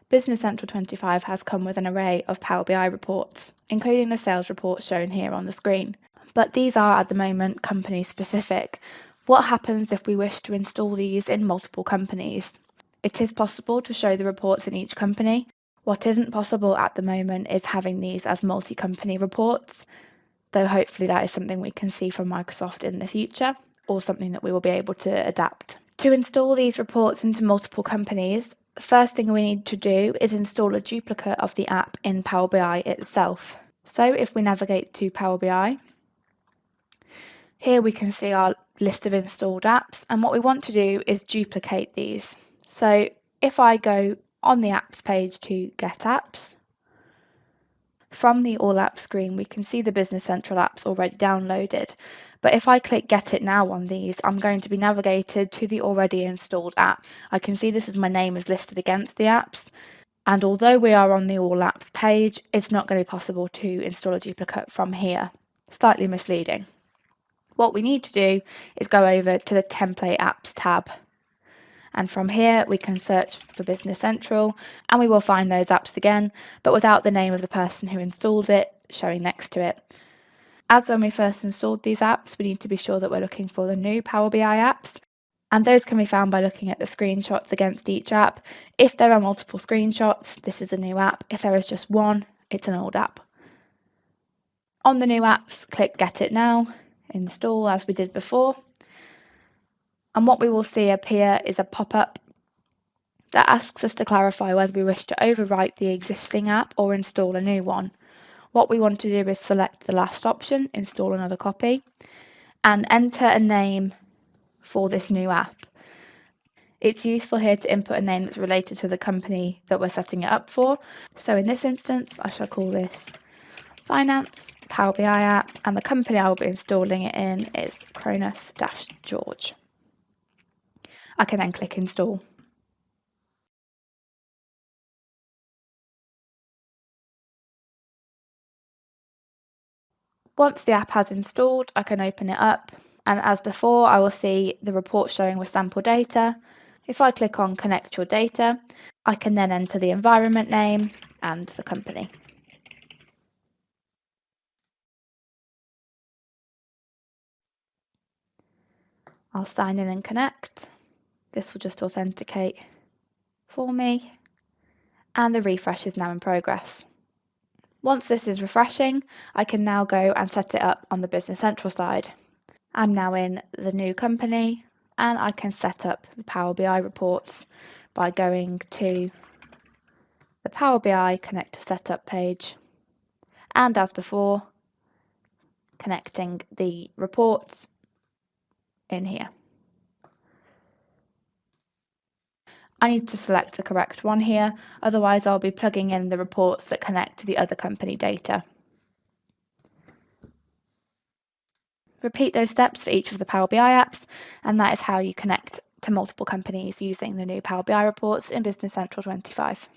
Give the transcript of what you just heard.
Business Central 25 has come with an array of Power BI reports, including the sales reports shown here on the screen. But these are at the moment company specific. What happens if we wish to install these in multiple companies? It is possible to show the reports in each company. What isn't possible at the moment is having these as multi-company reports, though hopefully that is something we can see from Microsoft in the future, or something that we will be able to adapt. To install these reports into multiple companies, the first thing we need to do is install a duplicate of the app in Power BI itself. So if we navigate to Power BI, here we can see our list of installed apps, and what we want to do is duplicate these. So if I go on the apps page to Get Apps, from the All Apps screen we can see the Business Central apps already downloaded, but if I click Get It Now on these, I'm going to be navigated to the already installed app. I can see this as my name is listed against the apps, and although we are on the All Apps page, it's not going to be possible to install a duplicate from here. Slightly misleading. What we need to do is go over to the Template Apps tab. And from here we can search for Business Central and we will find those apps again, but without the name of the person who installed it showing next to it. As when we first installed these apps, we need to be sure that we're looking for the new Power BI apps, and those can be found by looking at the screenshots against each app. If there are multiple screenshots, this is a new app. If there is just one, it's an old app. On the new apps, click Get It Now, install as we did before. And what we will see appear is a pop-up that asks us to clarify whether we wish to overwrite the existing app or install a new one. What we want to do is select the last option, install another copy, and enter a name for this new app. It's useful here to input a name that's related to the company that we're setting it up for. So in this instance, I shall call this Finance Power BI app, and the company I will be installing it in is Cronus-George. I can then click Install. Once the app has installed, I can open it up, and as before, I will see the report showing with sample data. If I click on Connect Your Data, I can then enter the environment name and the company. I'll sign in and connect. This will just authenticate for me, and the refresh is now in progress. Once this is refreshing, I can now go and set it up on the Business Central side. I'm now in the new company, and I can set up the Power BI reports by going to the Power BI Connect to Setup page, and as before, connecting the reports in here. I need to select the correct one here, otherwise I'll be plugging in the reports that connect to the other company data. Repeat those steps for each of the Power BI apps, and that is how you connect to multiple companies using the new Power BI reports in Business Central 25.